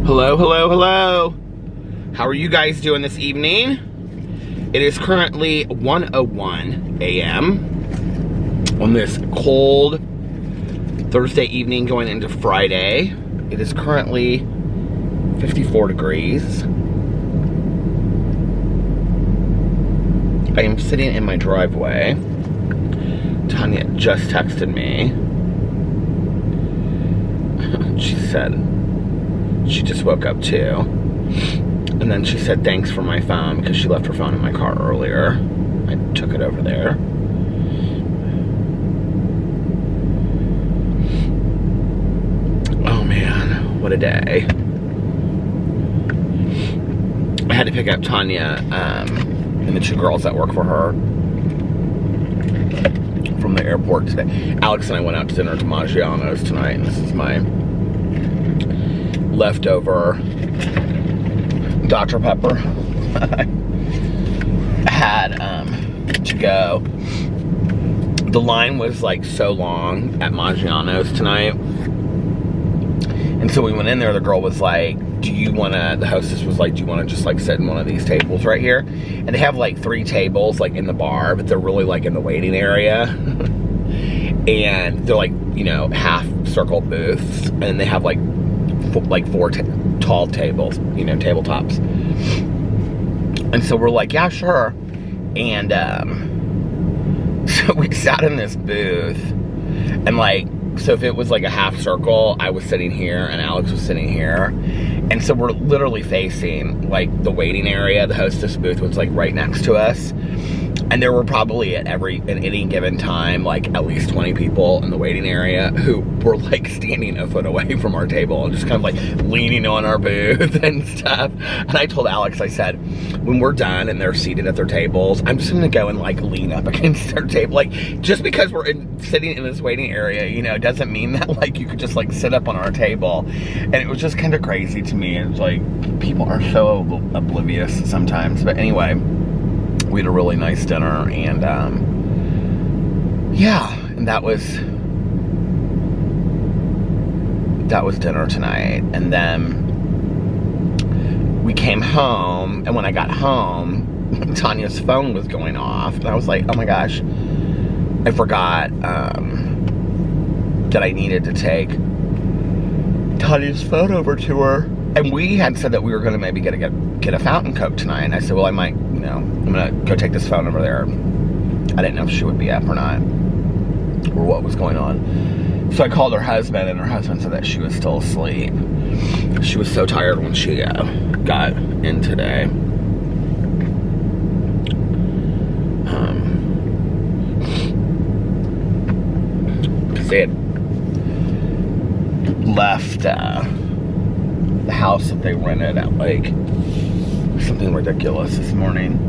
Hello, hello, hello. How are you guys doing this evening? It is currently 1:01 a.m. on this cold Thursday evening going into Friday. It is currently 54 degrees. I am sitting in my driveway. Tanya just texted me. She said she just woke up too. And then she said thanks for my phone because she left her phone in my car earlier. I took it over there. Oh man, what a day. I had to pick up Tanya and the two girls that work for her from the airport today. Alex and I went out to dinner to Maggiano's tonight, and this is my leftover Dr. Pepper. I had to go. The line was like so long at Maggiano's tonight, and so we went in there. The girl was like, do you want to, the hostess was like, do you want to just like sit in one of these tables right here? And they have like 3 tables like in the bar, but they're really like in the waiting area. And they're like, you know, half circle booths, and they have like 4 tall tables, you know, tabletops. And so we're like, yeah, sure. And so we sat in this booth, and like, so if it was like a half circle, I was sitting here and Alex was sitting here. And so we're literally facing like the waiting area. The hostess booth was like right next to us. And there were probably at any given time, like at least 20 people in the waiting area who were like standing a foot away from our table and just kind of like leaning on our booth and stuff. And I told Alex, I said, when we're done and they're seated at their tables, I'm just gonna go and like lean up against their table. Like, just because we're sitting in this waiting area, you know, doesn't mean that like you could just like sit up on our table. And it was just kind of crazy to me. It's like, people are so oblivious sometimes. But anyway, we had a really nice dinner, and yeah, and that was dinner tonight. And then we came home, and when I got home, Tanya's phone was going off, and I was like, oh my gosh, I forgot that I needed to take Tanya's phone over to her. And we had said that we were going to maybe get a fountain Coke tonight. And I said, well, I might, you know, I'm going to go take this phone over there. I didn't know if she would be up or not, or what was going on. So I called her husband, and her husband said that she was still asleep. She was so tired when she got in today. Because they had left the house that they rented at like something ridiculous this morning,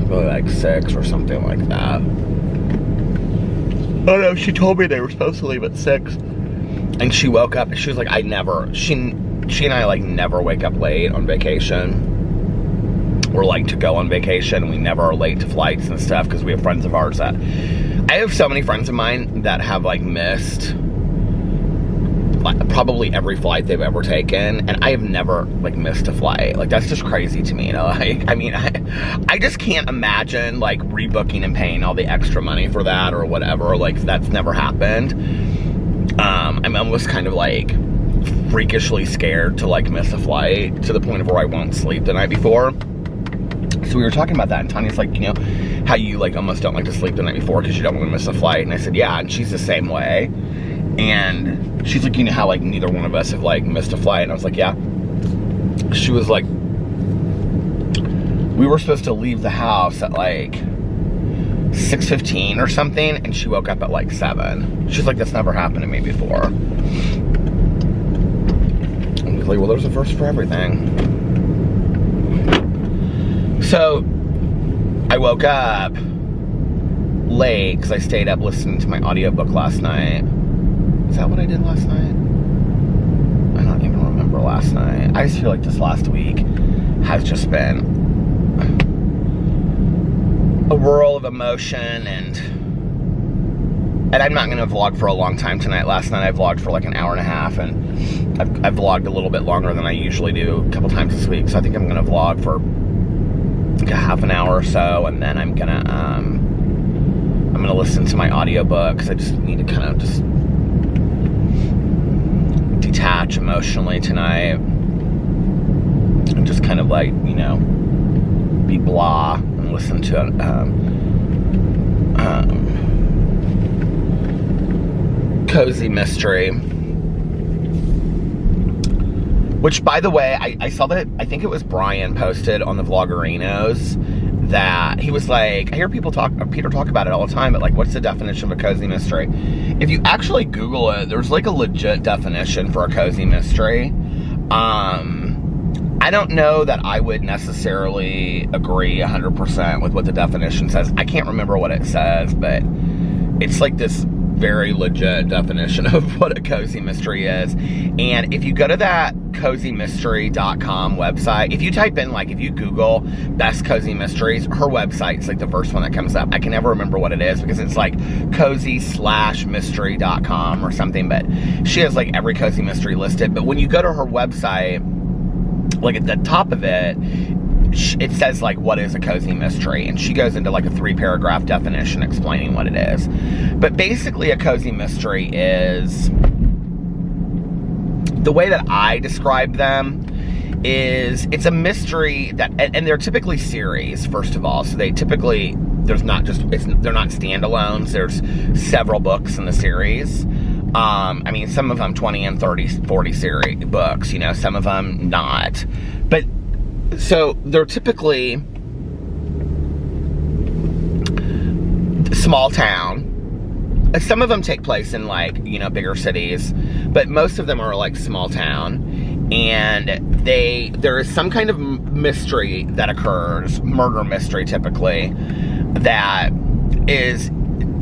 probably like 6 or something like that. Oh no, she told me they were supposed to leave at 6, and she woke up and she was like, she and I like never wake up late on vacation, or like to go on vacation. We never are late to flights and stuff because we have friends of ours that, I have so many friends of mine that have like missed probably every flight they've ever taken, and I have never like missed a flight. Like, that's just crazy to me, you know. Like, I mean, I just can't imagine like rebooking and paying all the extra money for that or whatever. Like, that's never happened. I'm almost kind of like freakishly scared to like miss a flight, to the point of where I won't sleep the night before. So we were talking about that, and Tanya's like, you know, how you like almost don't like to sleep the night before because you don't want to miss a flight. And I said, yeah, and she's the same way. And she's like, you know how like neither one of us have like missed a flight? And I was like, yeah. She was like, we were supposed to leave the house at like 6:15 or something, and she woke up at like 7. She's like, that's never happened to me before. I was like, well, there's a first for everything. So I woke up late because I stayed up listening to my audiobook last night. Is that what I did last night? I don't even remember last night. I just feel like this last week has just been a whirl of emotion and And I'm not going to vlog for a long time tonight. Last night I vlogged for like an hour and a half, and I've vlogged a little bit longer than I usually do a couple times this week. So I think I'm going to vlog for like a half an hour or so, and then I'm going to listen to my audiobook, because I just need to kind of just detach emotionally tonight. And just kind of like, you know, be blah and listen to it. Cozy mystery, which, by the way, I saw that, I think it was Brian posted on the Vloggerinos, that he was like, I hear Peter talk about it all the time, but like, what's the definition of a cozy mystery? If you actually Google it, there's like a legit definition for a cozy mystery. I don't know that I would necessarily agree 100% with what the definition says. I can't remember what it says, but it's like this very legit definition of what a cozy mystery is. And if you go to that cozymystery.com website, if you type in, like, if you Google best cozy mysteries, her website's like the first one that comes up. I can never remember what it is, because it's like cozy/mystery.com or something, but she has like every cozy mystery listed. But when you go to her website, like at the top of it, it says like, what is a cozy mystery? And she goes into like a 3-paragraph definition explaining what it is. But basically a cozy mystery is, the way that I describe them is, it's a mystery that, and they're typically series, first of all. So they typically, they're not standalones. There's several books in the series. I mean, some of them 20 and 30, 40 series books, you know, some of them not. But so they're typically small town. Some of them take place in, like, you know, bigger cities, but most of them are like small town. And there is some kind of mystery that occurs, murder mystery typically, that is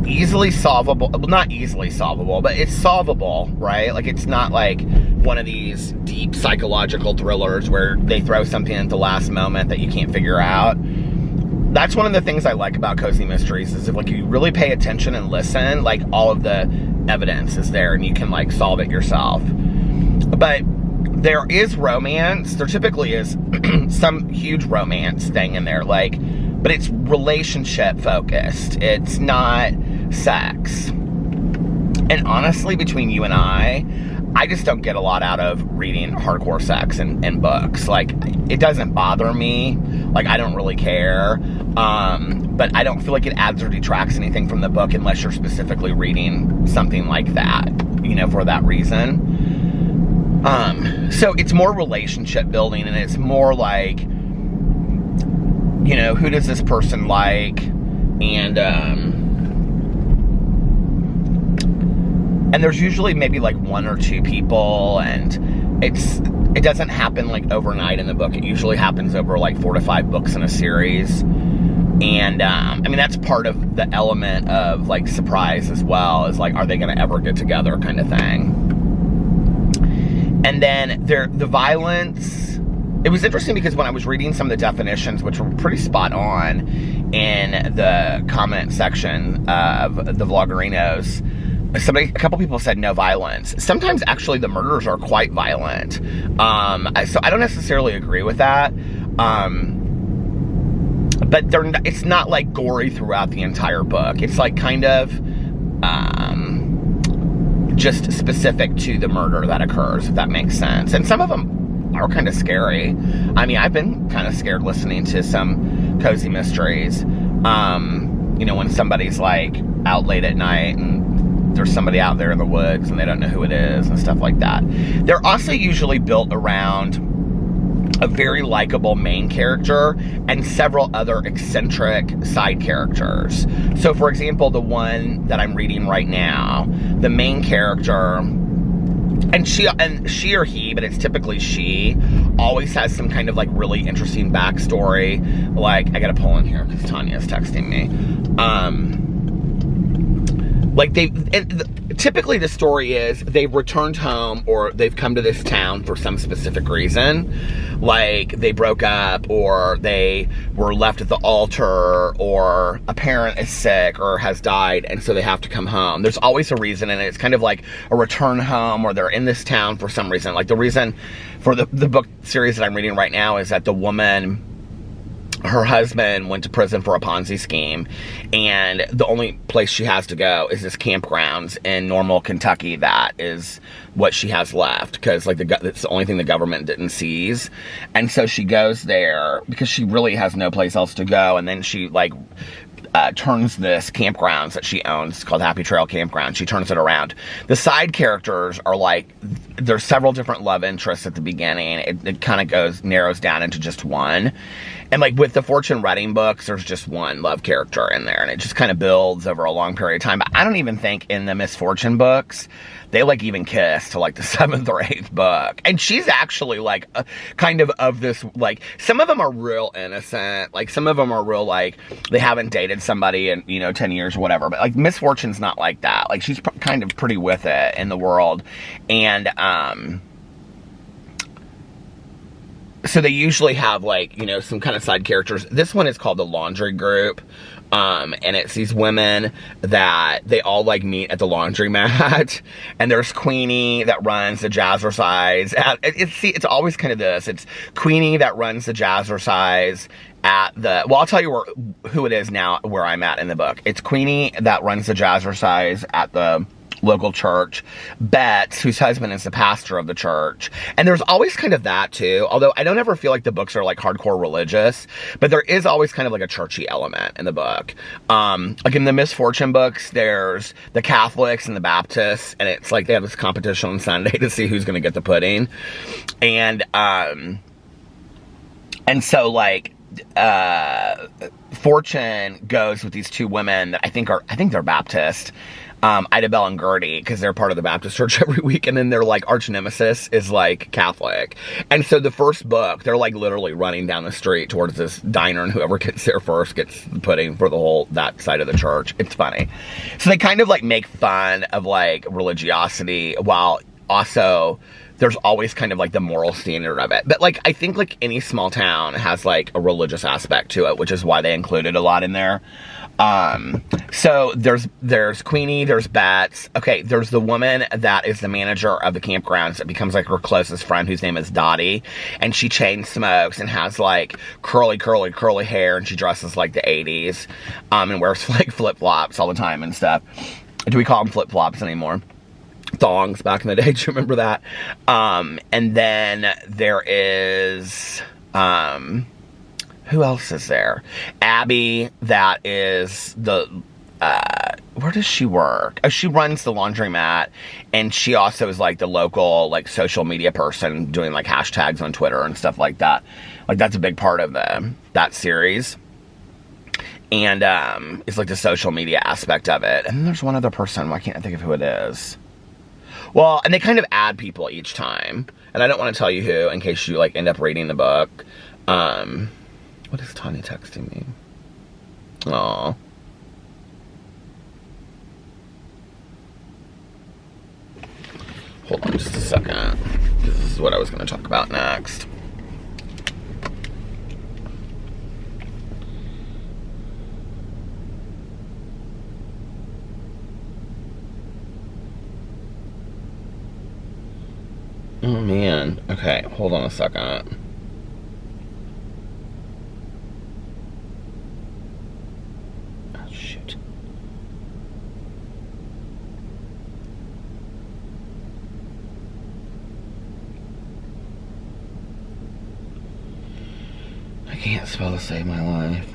easily solvable. Well, not easily solvable, but it's solvable, right? Like, it's not like one of these deep psychological thrillers where they throw something at the last moment that you can't figure out. That's one of the things I like about cozy mysteries, is if, like, you really pay attention and listen, like, all of the evidence is there and you can, like, solve it yourself. But there is romance. There typically is some huge romance thing in there, like, but it's relationship focused. It's not sex. And honestly, between you and I just don't get a lot out of reading hardcore sex in books. Like, it doesn't bother me. Like, I don't really care. But I don't feel like it adds or detracts anything from the book unless you're specifically reading something like that, you know, for that reason. So it's more relationship building, and it's more like, you know, who does this person like? And there's usually maybe like 1 or 2 people, and it doesn't happen like overnight in the book. It usually happens over like 4 to 5 books in a series. And I mean, that's part of the element of like surprise as well, is like, are they going to ever get together, kind of thing. And then the violence, it was interesting because when I was reading some of the definitions, which were pretty spot on in the comment section of the Vloggerinos, a couple people said no violence. Sometimes actually the murders are quite violent. So I don't necessarily agree with that. But it's not like gory throughout the entire book. It's like kind of just specific to the murder that occurs, if that makes sense. And some of them are kind of scary. I mean, I've been kind of scared listening to some cozy mysteries. You know, when somebody's like out late at night and there's somebody out there in the woods and they don't know who it is and stuff like that. They're also usually built around a very likable main character and several other eccentric side characters. So, for example, the one that I'm reading right now, the main character, and she or he, but it's typically she, always has some kind of like really interesting backstory. Like, I gotta pull in here because Tanya's texting me. Like, typically the story is they've returned home or they've come to this town for some specific reason. Like they broke up or they were left at the altar or a parent is sick or has died and so they have to come home. There's always a reason, and it's kind of like a return home or they're in this town for some reason. Like the reason for the book series that I'm reading right now is that the woman, her husband went to prison for a Ponzi scheme, and the only place she has to go is this campgrounds in Normal, Kentucky. That is what she has left, because like it's the only thing the government didn't seize. And so she goes there because she really has no place else to go, and then she like turns this campgrounds that she owns called Happy Trail Campground. She turns it around. The side characters are like, there's several different love interests at the beginning. It kind of narrows down into just one. And like with the Fortune Reading books, there's just one love character in there, and it just kind of builds over a long period of time. But I don't even think in the Miss Fortune books, they like even kiss to like the 7th or 8th book. And she's actually like kind of this, like, some of them are real innocent. Like some of them are real, like they haven't dated somebody in, 10 years or whatever. But like Miss Fortune's not like that. Like she's kind of pretty with it in the world. And, so they usually have like, some kind of side characters. This one is called The Laundry Group. And it's these women that they all like meet at the laundromat. And there's Queenie that runs the jazzercise. It's always kind of this. It's Queenie that runs the jazzercise at the, well, I'll tell you who it is now, where I'm at in the book. It's Queenie that runs the jazzercise at the local church. Betts, whose husband is the pastor of the church. And there's always kind of that too, although I don't ever feel like the books are like hardcore religious, but there is always kind of like a churchy element in the book. Like in the Miss Fortune books, there's the Catholics and the Baptists, and it's like they have this competition on Sunday to see who's going to get the pudding. And so like Fortune goes with these two women that I think they're Baptist, Ida Bell and Gertie, because they're part of the Baptist church every week, and then their like arch nemesis is like Catholic. And so the first book, they're like literally running down the street towards this diner, and whoever gets there first gets the pudding for that side of the church. It's funny. So they kind of like make fun of like religiosity, while also there's always kind of like the moral standard of it. But like I think like any small town has like a religious aspect to it, which is why they included a lot in there. So there's Queenie, there's Betts. Okay, there's the woman that is the manager of the campgrounds that becomes like her closest friend, whose name is Dottie, and she chain smokes and has like curly hair, and she dresses like the 80s, and wears like flip-flops all the time and stuff. Do we call them flip-flops anymore? Thongs back in the day, do you remember that? And then there is, who else is there? Abby, that is the, where does she work? Oh, she runs the laundromat, and she also is like the local, like, social media person doing like hashtags on Twitter and stuff like that. Like that's a big part of that series. And, it's like the social media aspect of it. And then there's one other person, why can't I think of who it is? Well, and they kind of add people each time. And I don't want to tell you who, in case you like end up reading the book. What is Tanya texting me? Aw. Hold on just a second. This is what I was going to talk about next. Oh man. Okay, hold on a second. Oh shoot. I can't spell to save my life.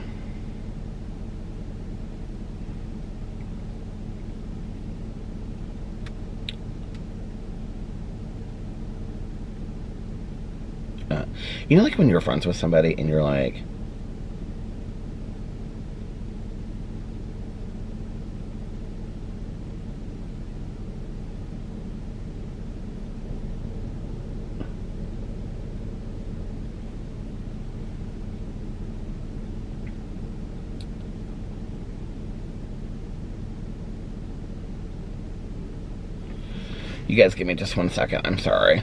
You know, like when you're friends with somebody and you're like, You guys give me just 1 second. I'm sorry.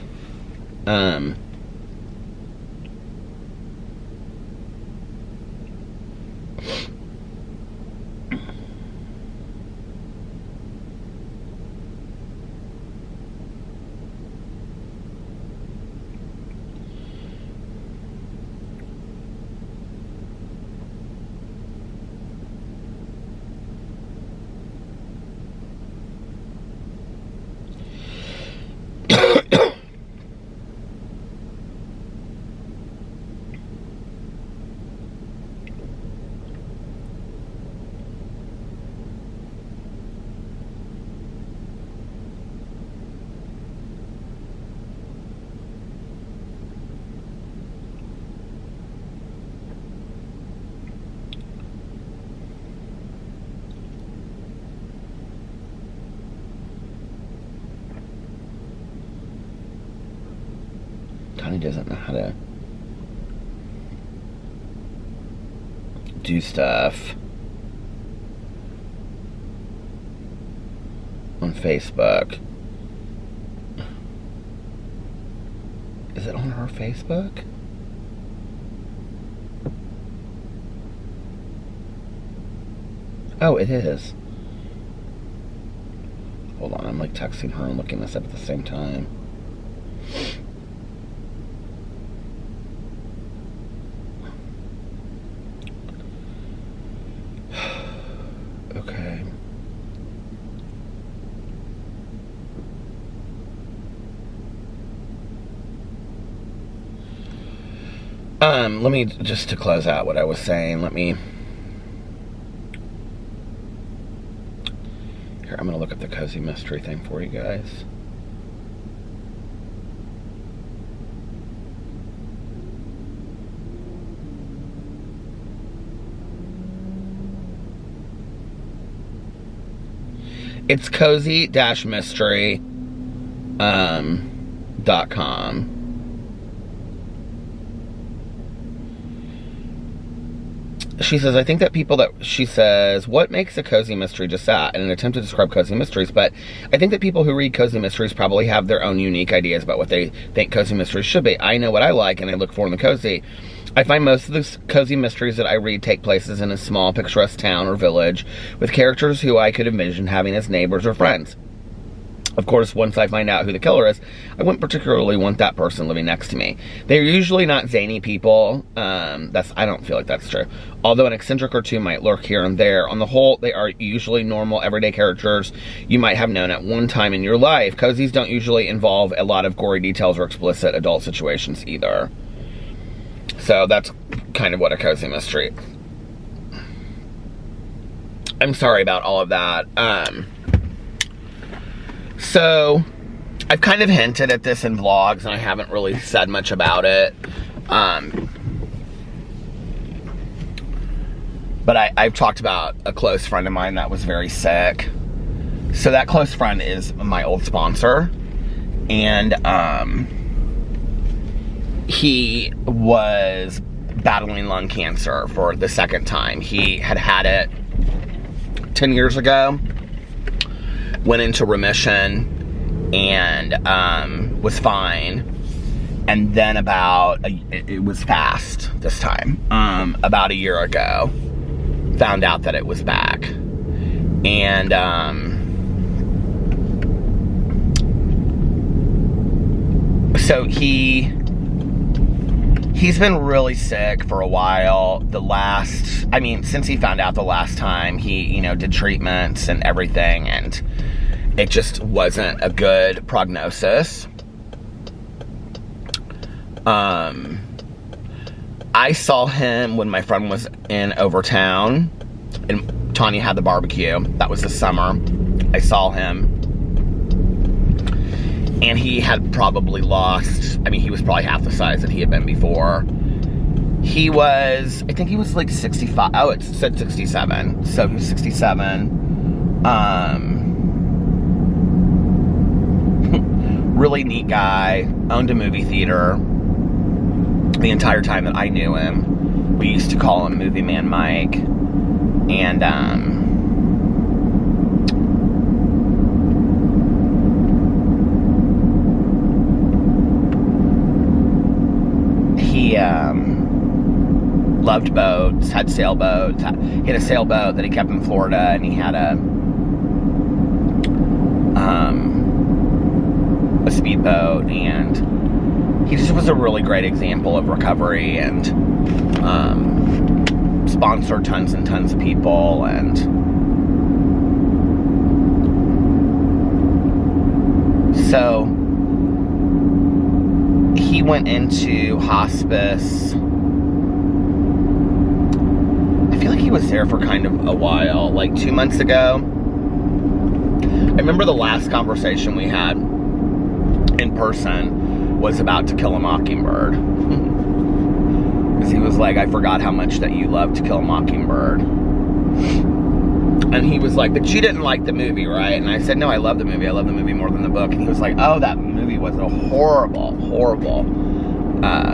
Tony doesn't know how to do stuff on Facebook. Is it on her Facebook? Oh, it is. Hold on, I'm like texting her and looking this up at the same time. Okay. Let me, just to close out what I was saying, here, I'm gonna look up the cozy mystery thing for you guys. It's cozy-mystery.com. She says, I think that she says, what makes a cozy mystery just that? In an attempt to describe cozy mysteries, but I think that people who read cozy mysteries probably have their own unique ideas about what they think cozy mysteries should be. I know what I like and I look for in the cozy. I find most of the cozy mysteries that I read take places in a small, picturesque town or village with characters who I could envision having as neighbors or friends. Of course, once I find out who the killer is, I wouldn't particularly want that person living next to me. They're usually not zany people. I don't feel like that's true. Although an eccentric or two might lurk here and there, on the whole, they are usually normal, everyday characters you might have known at one time in your life. Cozies don't usually involve a lot of gory details or explicit adult situations either. So that's kind of what a cozy mystery. I'm sorry about all of that. So, I've kind of hinted at this in vlogs, and I haven't really said much about it. But I've talked about a close friend of mine that was very sick. So that close friend is my old sponsor. And he was battling lung cancer for the second time. He had it 10 years ago. Went into remission and was fine, and then it was fast this time, about a year ago, found out that it was back. And so he's been really sick for a while. Since he found out the last time, he, did treatments and everything, and it just wasn't a good prognosis. I saw him when my friend was in Overtown, and Tanya had the barbecue. That was this summer. I saw him, and he had probably lost, he was probably half the size that he had been before. I think he was like 65. Oh, it said 67. So he was 67. Really neat guy. Owned a movie theater the entire time that I knew him. We used to call him Movie Man Mike. And, he loved boats, had sailboats. He had a sailboat that he kept in Florida, and he had a speedboat, and he just was a really great example of recovery, and sponsored tons and tons of people, and so he went into hospice. I feel like he was there for kind of a while, like 2 months ago. I remember the last conversation we had in person was about To Kill a Mockingbird. Because he was like, I forgot how much that you love To Kill a Mockingbird. And he was like, but you didn't like the movie, right? And I said, no, I love the movie. I love the movie more than the book. And he was like, oh, that movie was a horrible, horrible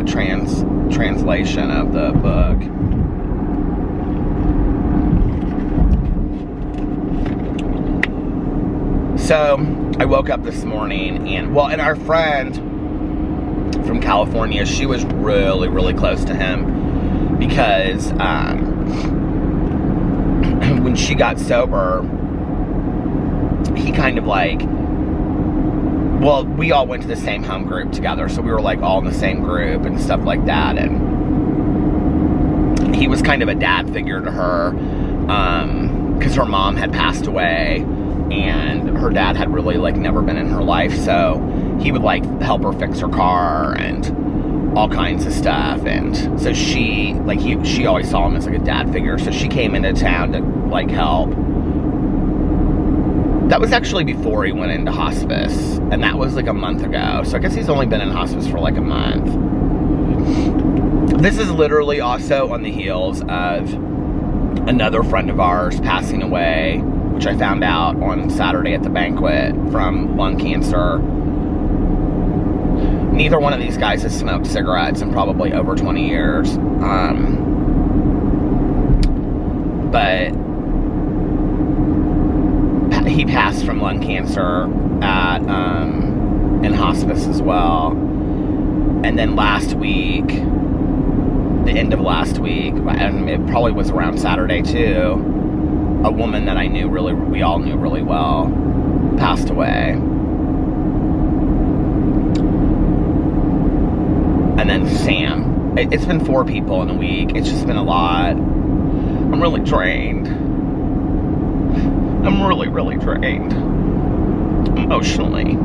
translation of the book. So I woke up this morning, and our friend from California, she was really, really close to him because when she got sober, he kind of like, well, we all went to the same home group together, so we were like all in the same group and stuff like that, and he was kind of a dad figure to her, because her mom had passed away, and her dad had really like never been in her life, so he would like help her fix her car and all kinds of stuff. And so she always saw him as like a dad figure, so she came into town to like help. That was actually before he went into hospice, and that was like a month ago, so I guess he's only been in hospice for like a month. This is literally also on the heels of another friend of ours passing away, which I found out on Saturday at the banquet, from lung cancer. Neither one of these guys has smoked cigarettes in probably over 20 years. But he passed from lung cancer in hospice as well. And then last week, the end of last week, and it probably was around Saturday too, a woman that we all knew really well, passed away. And then Sam. It's been 4 people in a week. It's just been a lot. I'm really drained. I'm really, really drained. Emotionally.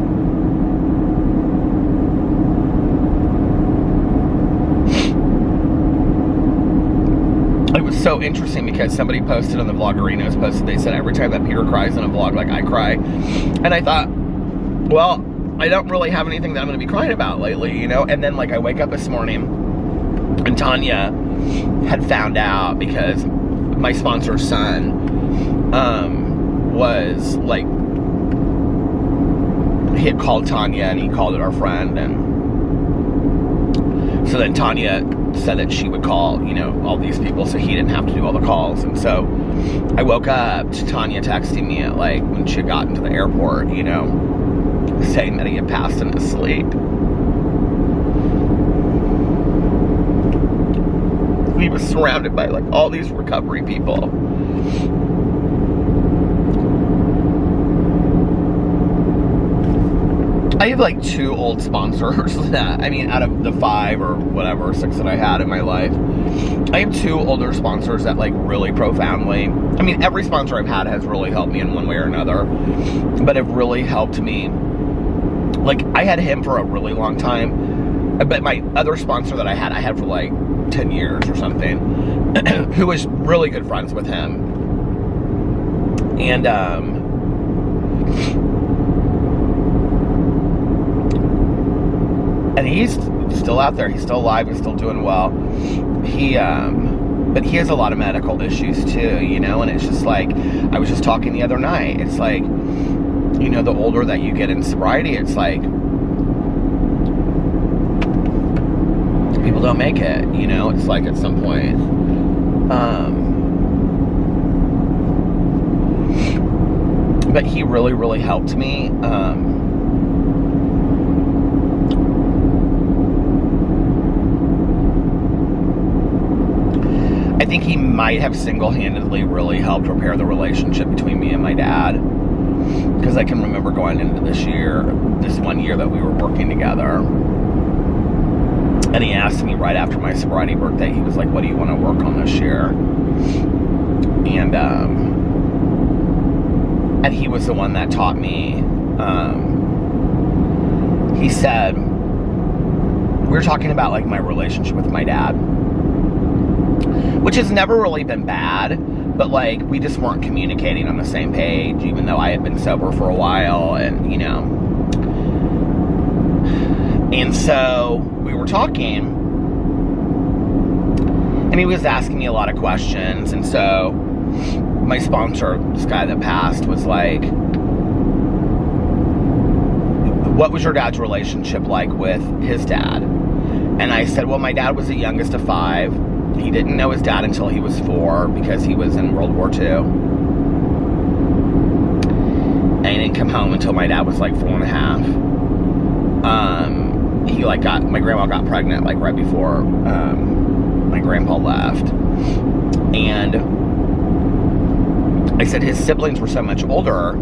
It was so interesting because somebody posted on the Vloggerinos posted, they said every time that Peter cries in a vlog, like I cry. And I thought, well, I don't really have anything that I'm going to be crying about lately, you know? And then like I wake up this morning and Tanya had found out because my sponsor's son was like, he had called Tanya and he called it our friend, and so then Tanya said that she would call, you know, all these people so he didn't have to do all the calls. And so I woke up to Tanya texting me at like when she got into the airport, you know, saying that he had passed into sleep. He was surrounded by like all these recovery people. I have like 2 old sponsors that, I mean, out of the 5 or whatever, 6 that I had in my life, I have 2 older sponsors that like really profoundly, I mean, every sponsor I've had has really helped me in one way or another, but have really helped me. Like, I had him for a really long time, but my other sponsor that I had for like 10 years or something, who was really good friends with him. And, and he's still out there. He's still alive. He's still doing well. But he has a lot of medical issues too, you know, and it's just like, I was just talking the other night. It's like, you know, the older that you get in sobriety, it's like, people don't make it, you know, it's like at some point. But he really, really helped me. think he might have single-handedly really helped repair the relationship between me and my dad. Because I can remember going into this one year that we were working together. And he asked me right after my sobriety birthday, he was like, what do you want to work on this year? And he was the one that taught me. He said, we were talking about like my relationship with my dad, which has never really been bad, but like we just weren't communicating on the same page, even though I had been sober for a while, and you know. And so we were talking, and he was asking me a lot of questions, and so my sponsor, this guy that passed, was like, what was your dad's relationship like with his dad? And I said, well, my dad was the youngest of 5. He didn't know his dad until he was 4 because he was in World War II. And he didn't come home until my dad was like 4 and a half. He like my grandma got pregnant like right before my grandpa left. And I said his siblings were so much older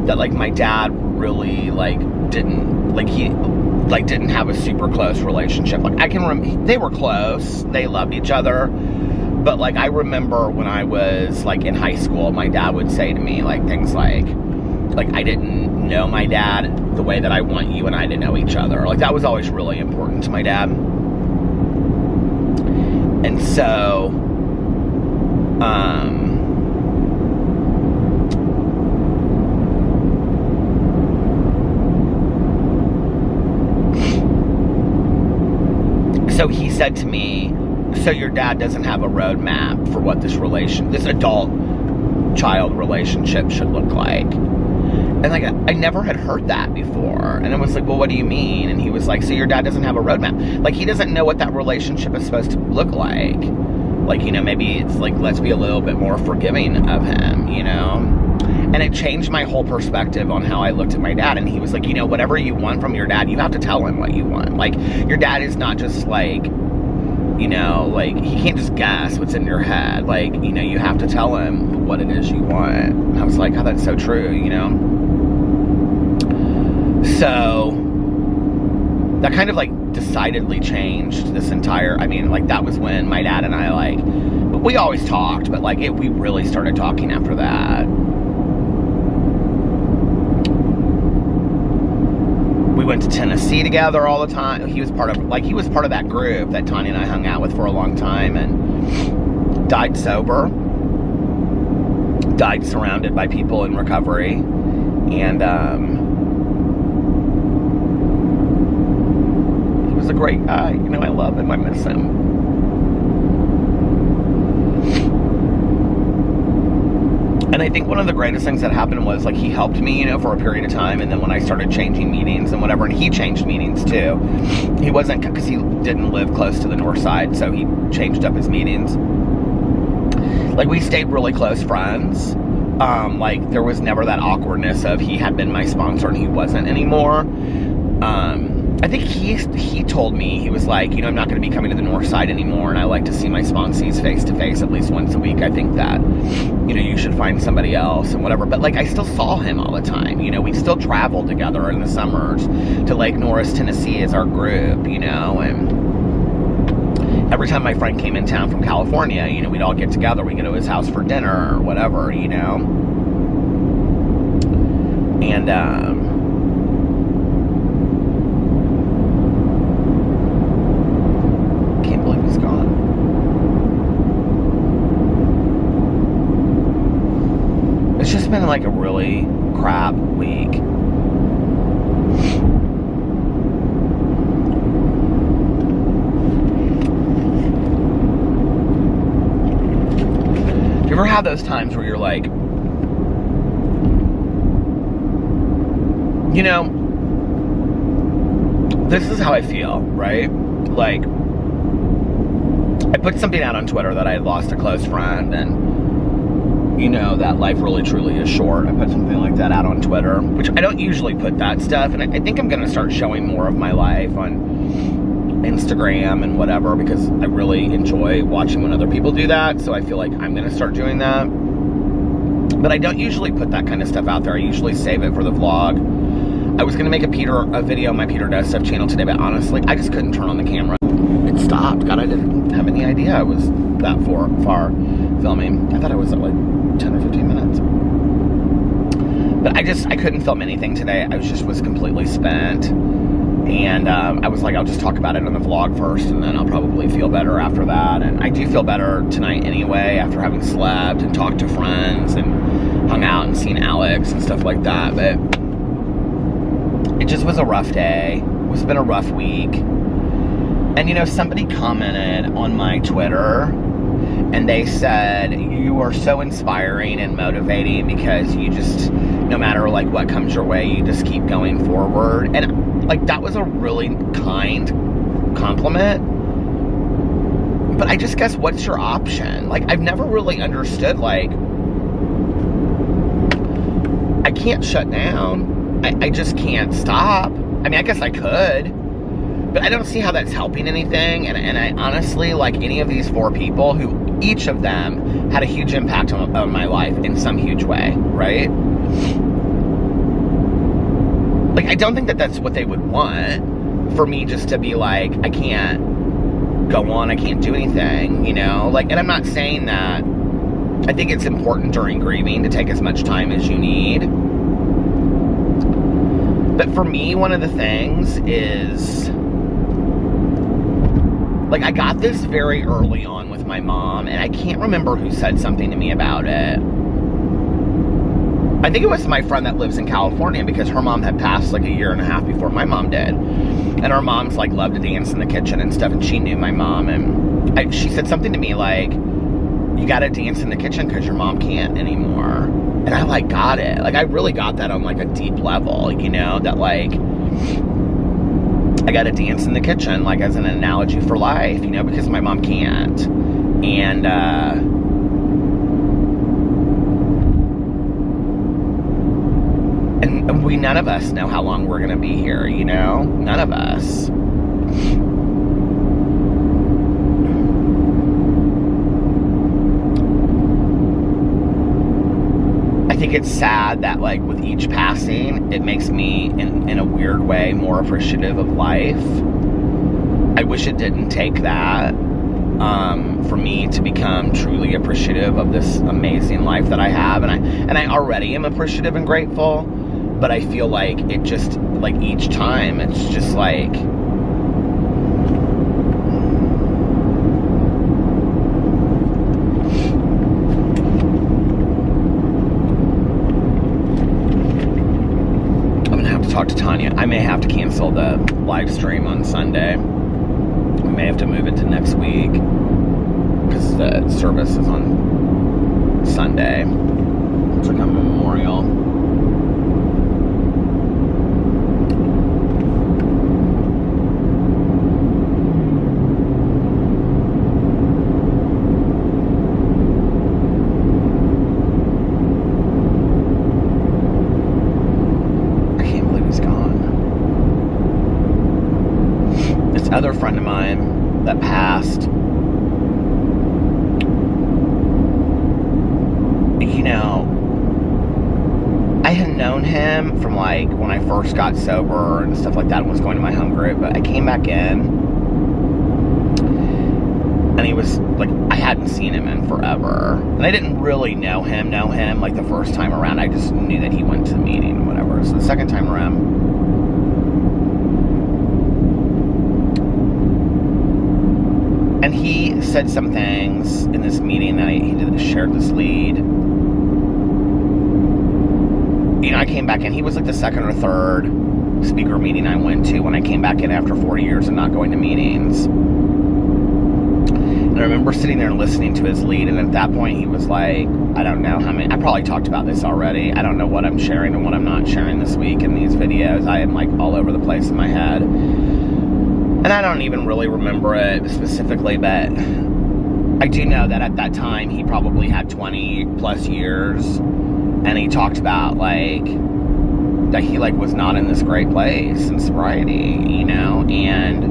that like my dad really like didn't have a super close relationship. Like I can they were close, they loved each other, but like I remember when I was like in high school, my dad would say to me like things like I didn't know my dad the way that I want you and I to know each other. Like that was always really important to my dad. And so so he said to me, so your dad doesn't have a roadmap for what this adult-child relationship should look like. And like, I never had heard that before. And I was like, well, what do you mean? And he was like, so your dad doesn't have a roadmap. Like, he doesn't know what that relationship is supposed to look like. Like, you know, maybe it's like, let's be a little bit more forgiving of him, you know? And it changed my whole perspective on how I looked at my dad. And he was like, you know, whatever you want from your dad, you have to tell him what you want. Like, your dad is not just like, you know, like, he can't just guess what's in your head. Like, you know, you have to tell him what it is you want. And I was like, oh, that's so true, you know? So, that kind of, like, decidedly changed this entire, I mean, like, that was when my dad and I, like, we always talked, but, like, we really started talking after that. We went to Tennessee together all the time. He was part of that group that Tanya and I hung out with for a long time, and died sober. Died surrounded by people in recovery. And, he was a great guy. You know, I love him. I miss him. And I think one of the greatest things that happened was, like, he helped me, you know, for a period of time. And then when I started changing meetings and whatever, and he changed meetings too. He wasn't, because he didn't live close to the north side, so he changed up his meetings. Like, we stayed really close friends. Like, there was never that awkwardness of he had been my sponsor and he wasn't anymore. I think he told me, he was like, you know, I'm not going to be coming to the north side anymore, and I like to see my sponsees face to face at least once a week. I think that, you know, you should find somebody else and whatever. But like, I still saw him all the time. You know, we still traveled together in the summers to Lake Norris, Tennessee as our group, you know, and every time my friend came in town from California, you know, we'd all get together. We'd go to his house for dinner or whatever, you know. And, can't believe he's gone. It's just been like a really crap week. Do you ever have those times where you're like, you know, this is how I feel, right? Like, I put something out on Twitter that I had lost a close friend, and, you know, that life really truly is short. I put something like that out on Twitter, which I don't usually put that stuff, and I think I'm going to start showing more of my life on Instagram and whatever, because I really enjoy watching when other people do that. So I feel like I'm going to start doing that. But I don't usually put that kind of stuff out there. I usually save it for the vlog. I was going to make a video on my Peter Does Stuff channel today, but honestly, I just couldn't turn on the camera. It stopped. God, I didn't have any idea I was that far filming. I thought I was at like 10 or 15 minutes. But I couldn't film anything today. I was completely spent. And I was like, I'll just talk about it on the vlog first, and then I'll probably feel better after that. And I do feel better tonight anyway, after having slept and talked to friends and hung out and seen Alex and stuff like that. But it just was a rough day. It's been a rough week. And, you know, somebody commented on my Twitter, and they said, you are so inspiring and motivating because you just, no matter, like, what comes your way, you just keep going forward. And, like, that was a really kind compliment. But I just guess, what's your option? Like, I've never really understood, like, I can't shut down. I just can't stop. I mean, I guess I could, but I don't see how that's helping anything. And I honestly, like, any of these 4 people, who each of them had a huge impact on my life in some huge way, right? Like, I don't think that that's what they would want, for me just to be like, I can't go on, I can't do anything, you know? Like, and I'm not saying that. I think it's important during grieving to take as much time as you need. But for me, one of the things is, like, I got this very early on with my mom, and I can't remember who said something to me about it. I think it was my friend that lives in California, because her mom had passed like a year and a half before my mom did. And her mom's, like, loved to dance in the kitchen and stuff, and she knew my mom, and she said something to me like, you gotta dance in the kitchen because your mom can't anymore. And I, like, got it. Like, I really got that on, like, a deep level, you know, that, like, I gotta dance in the kitchen, like, as an analogy for life, you know, because my mom can't. And, and we, none of us know how long we're gonna be here, you know? None of us. I think it's sad that, like, with each passing, it makes me, in a weird way, more appreciative of life. I wish it didn't take that for me to become truly appreciative of this amazing life that I have. And I already am appreciative and grateful, but I feel like it just, like, each time, it's just like, talk to Tanya. I may have to cancel the live stream on Sunday. We may have to move it to next week because the service is on Sunday. It's like a memorial. Other friend of mine that passed, you know, I had known him from, like, when I first got sober and stuff like that and was going to my home group, but I came back in and he was, like, I hadn't seen him in forever, and I didn't really know him, like, the first time around. I just knew that he went to the meeting or whatever. So the second time around, and he said some things in this meeting that he shared this lead. You know, I came back in. He was like the second or third speaker meeting I went to when I came back in after 40 years of not going to meetings. And I remember sitting there and listening to his lead, and at that point he was like, I don't know how many, I probably talked about this already. I don't know what I'm sharing and what I'm not sharing this week in these videos. I am, like, all over the place in my head. And I don't even really remember it specifically, but I do know that at that time he probably had 20 plus years, and he talked about, like, that he, like, was not in this great place in sobriety, you know, and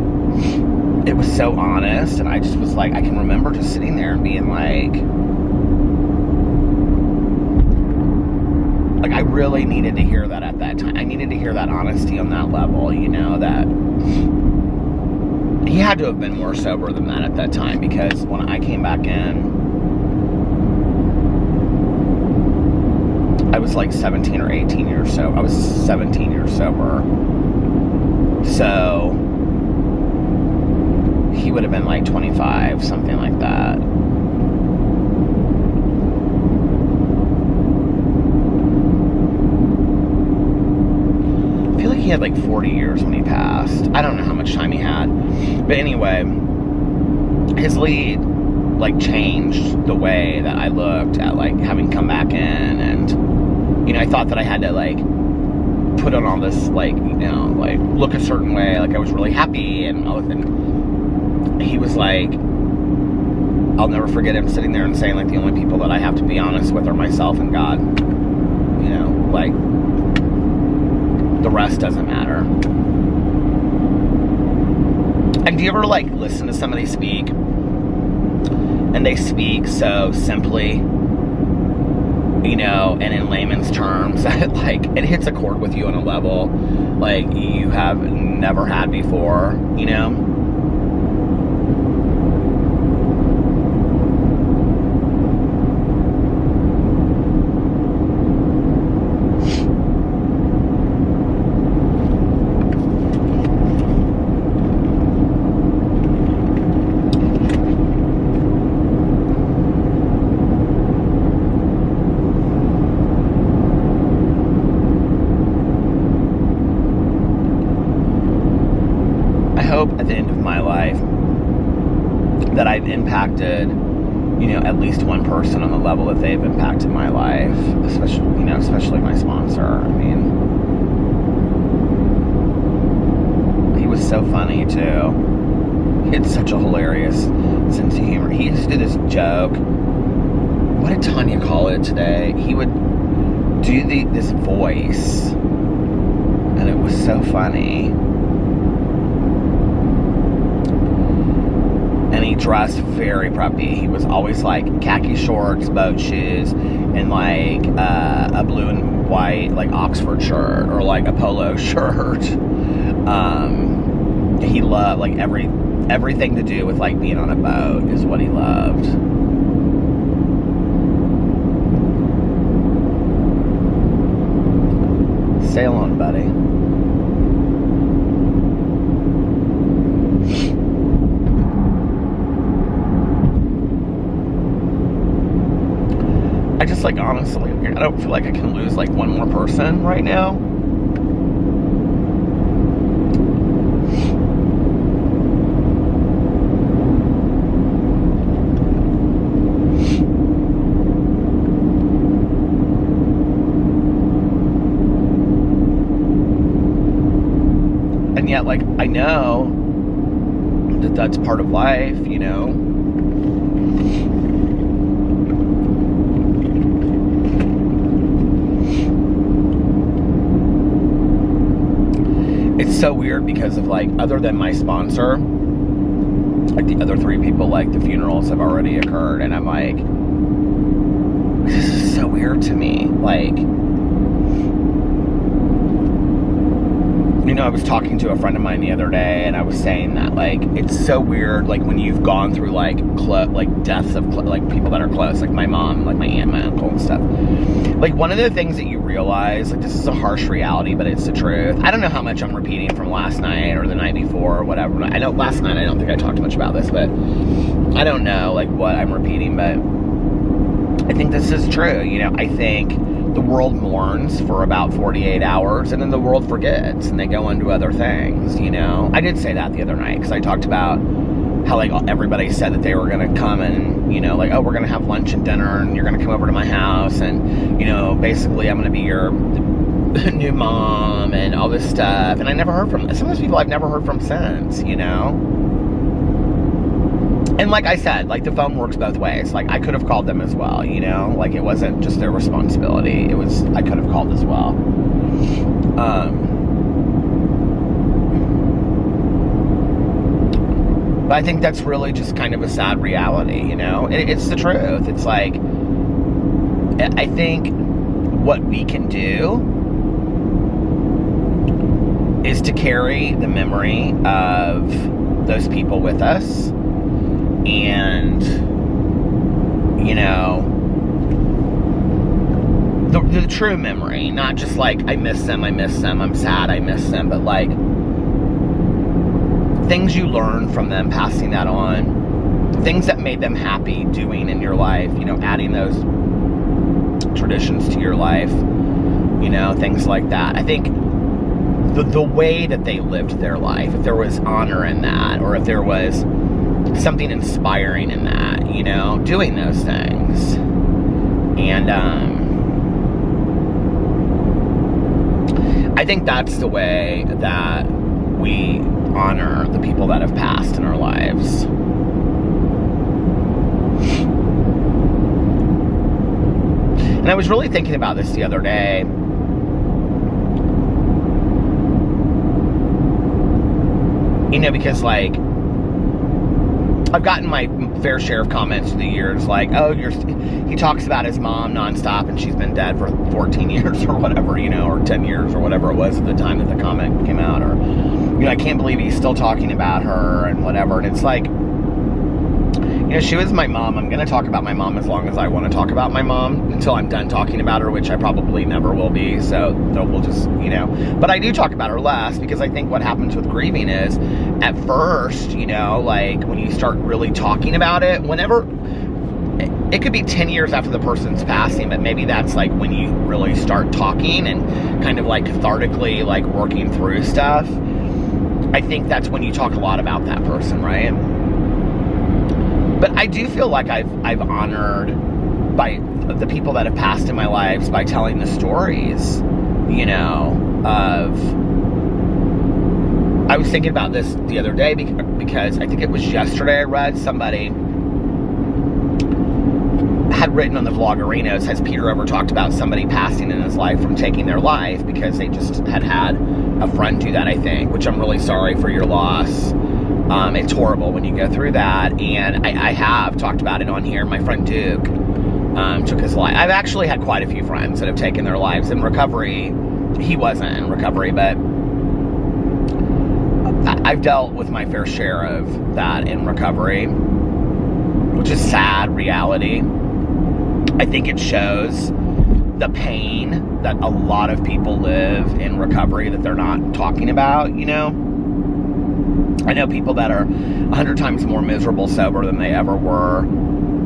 it was so honest, and I just was like, I can remember just sitting there and being like, I really needed to hear that at that time. I needed to hear that honesty on that level, you know, that he had to have been more sober than that at that time, because when I came back in, I was like 17 or 18 years sober. I was 17 years sober. So he would have been like 25, something like that. I feel like he had like 40 years when he passed. I don't know how much time he had. But anyway, his lead like changed the way that I looked at like having come back in, and you know, I thought that I had to like put on all this like, you know, like look a certain way, like I was really happy and all, and he was like, I'll never forget him sitting there and saying like, the only people that I have to be honest with are myself and God, you know, like the rest doesn't matter. And do you ever like listen to somebody speak and they speak so simply, you know, and in layman's terms, that like it hits a chord with you on a level like you have never had before, you know? At the end of my life that I've impacted, you know, at least one person on the level that they've impacted my life, especially, you know, especially my sponsor. I mean, he was so funny too. He had such a hilarious sense of humor. He used to do this joke. What did Tanya call it today? He would do this voice, and it was so funny. And he dressed very preppy. He was always like khaki shorts, boat shoes, and like a blue and white like Oxford shirt or like a polo shirt. He loved like everything to do with like being on a boat is what he loved. Sail on, buddy. I just like, honestly, I don't feel like I can lose like one more person right now. And yet, like, I know that that's part of life, you know? It's so weird because of like, other than my sponsor, like the other three people, like the funerals have already occurred, and I'm like, this is so weird to me. Like, you know, I was talking to a friend of mine the other day, and I was saying that like, it's so weird, like when you've gone through like deaths of like people that are close, like my mom, like my aunt, my uncle and stuff. Like, one of the things that you realize, like, this is a harsh reality, but it's the truth. I don't know how much I'm repeating from last night or the night before or whatever. I know last night, I don't think I talked much about this, but I don't know, like, what I'm repeating, but I think this is true. You know, I think the world mourns for about 48 hours, and then the world forgets, and they go on to other things, you know? I did say that the other night, because I talked about how, like, everybody said that they were going to come and, you know, like, oh, we're going to have lunch and dinner, and you're going to come over to my house, and, you know, basically I'm going to be your new mom, and all this stuff. And I never heard from them. Some of those people I've never heard from since, you know? And like I said, like, the phone works both ways. Like, I could have called them as well, you know? Like, it wasn't just their responsibility. It was, I could have called as well. But I think that's really just kind of a sad reality, you know? It's the truth. It's like, I think what we can do is to carry the memory of those people with us, and, you know, the true memory, not just like, I miss them, I'm sad, I miss them, but like, things you learn from them, passing that on, things that made them happy doing in your life, you know, adding those traditions to your life, you know, things like that. I think the way that they lived their life, if there was honor in that, or if there was something inspiring in that, you know, doing those things. And I think that's the way that we honor the people that have passed in our lives. And I was really thinking about this the other day. You know, because, like, I've gotten my fair share of comments through the years, like, oh, he talks about his mom nonstop and she's been dead for 14 years or whatever, you know, or 10 years or whatever it was at the time that the comment came out, or, you know, I can't believe he's still talking about her and whatever. And it's like, you know, she was my mom. I'm going to talk about my mom as long as I want to talk about my mom, until I'm done talking about her, which I probably never will be. So we'll just, you know, but I do talk about her less, because I think what happens with grieving is, at first, you know, like, when you start really talking about it, whenever, it could be 10 years after the person's passing, but maybe that's like when you really start talking and kind of like cathartically like working through stuff. I think that's when you talk a lot about that person, right? But I do feel like I've honored by the people that have passed in my lives by telling the stories, you know, of, I was thinking about this the other day because I think it was yesterday I read somebody had written on the Vloggerinos, has Peter ever talked about somebody passing in his life from taking their life because they just had a friend do that, I think, which I'm really sorry for your loss. It's horrible when you go through that, and I have talked about it on here. My friend Duke took his life. I've actually had quite a few friends that have taken their lives in recovery. He wasn't in recovery, but I've dealt with my fair share of that in recovery, which is sad reality. I think it shows the pain that a lot of people live in recovery that they're not talking about, you know? I know people that are 100 times more miserable sober than they ever were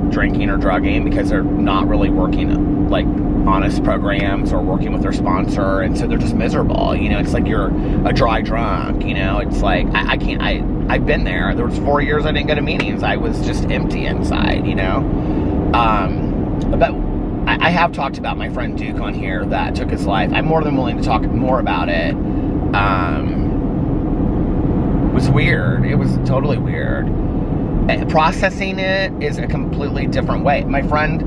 drinking or drugging, because they're not really working like honest programs or working with their sponsor, and so they're just miserable, you know? It's like you're a dry drunk, you know? It's like, I've been there. There was 4 years I didn't go to meetings. I was just empty inside, you know? But I have talked about my friend Duke on here that took his life. I'm more than willing to talk more about it. It was weird. It was totally weird. Processing it is a completely different way. My friend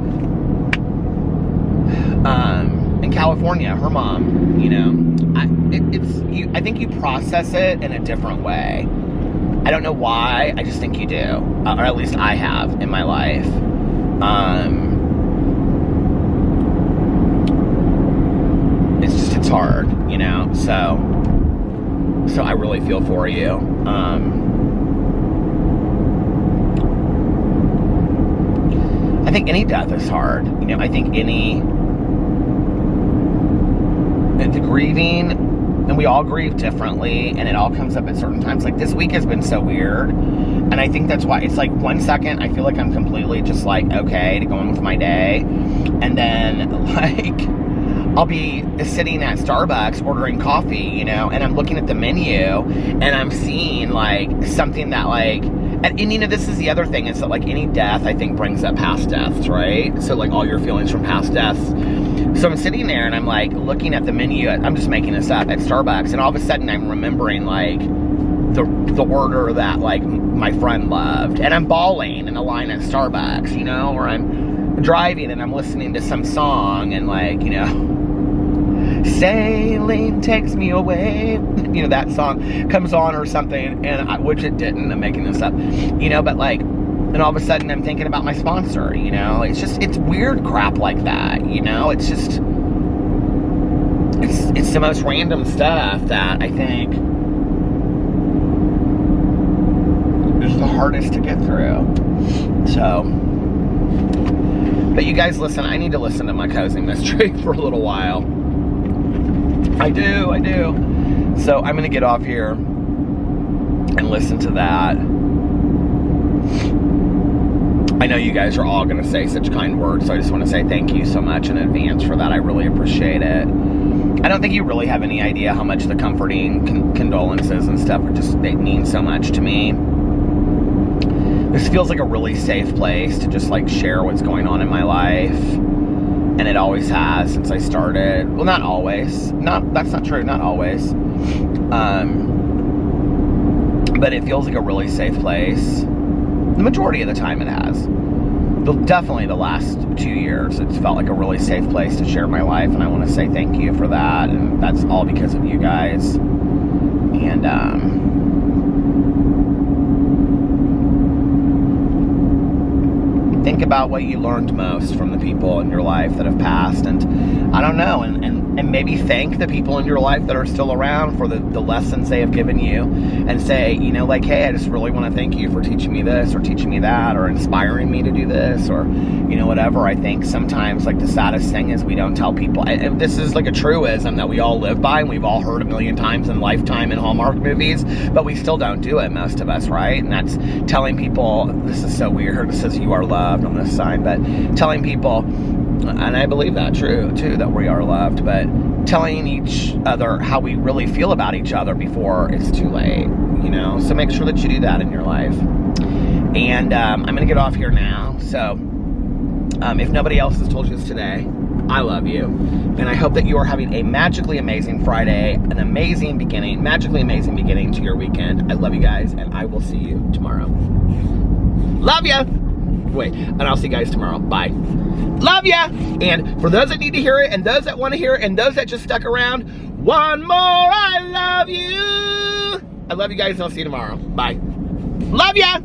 in California, her mom, you know, I think you process it in a different way. I don't know why. I just think you do, or at least I have in my life. It's hard, you know. So I really feel for you. I think any death is hard. You know, I think the grieving, and we all grieve differently, and it all comes up at certain times. Like, this week has been so weird, and I think that's why it's like 1 second I feel like I'm completely just like okay to go on with my day, and then like I'll be sitting at Starbucks ordering coffee, you know, and I'm looking at the menu, and I'm seeing like something that like, and you know, this is the other thing, is that like any death I think brings up past deaths, right? So like all your feelings from past deaths. So I'm sitting there and I'm like looking at the menu, I'm just making this up, at Starbucks, and all of a sudden I'm remembering like the order that like my friend loved, and I'm bawling in a line at Starbucks, you know, or I'm driving and I'm listening to some song, and like, you know, Sailing takes me away. You know, that song comes on or something, and which it didn't, I'm making this up. You know, but like, and all of a sudden I'm thinking about my sponsor, you know? It's weird crap like that, you know? It's just, it's the most random stuff that I think is the hardest to get through. So, but you guys listen, I need to listen to my cozy mystery for a little while. I do. So I'm gonna get off here and listen to that. I know you guys are all gonna say such kind words, so I just wanna say thank you so much in advance for that. I really appreciate it. I don't think you really have any idea how much the comforting condolences and stuff they mean so much to me. This feels like a really safe place to just like share what's going on in my life. And it always has since I started. Well, not always. That's not true, not always. But it feels like a really safe place. The majority of the time it has. Definitely the last 2 years, it's felt like a really safe place to share my life. And I want to say thank you for that. And that's all because of you guys. And, think about what you learned most from the people in your life that have passed, and I don't know, and maybe thank the people in your life that are still around for the lessons they have given you, and say, you know, like, hey, I just really want to thank you for teaching me this, or teaching me that, or inspiring me to do this, or, you know, whatever. I think sometimes, like, the saddest thing is we don't tell people, and this is like a truism that we all live by, and we've all heard a million times in Lifetime and Hallmark movies, but we still don't do it, most of us, right? And that's telling people, this is so weird, it says you are loved on this sign, but telling people, and I believe that too, that we are loved, but telling each other how we really feel about each other before it's too late, you know? So make sure that you do that in your life. And I'm gonna get off here now, so if nobody else has told you this today, I love you, and I hope that you are having a magically amazing Friday, magically amazing beginning to your weekend. I love you guys, and I will see you tomorrow. Love ya! Wait, and I'll see you guys tomorrow. Bye. Love ya! And for those that need to hear it, and those that want to hear it, and those that just stuck around, one more, I love you! I love you guys, and I'll see you tomorrow. Bye. Love ya!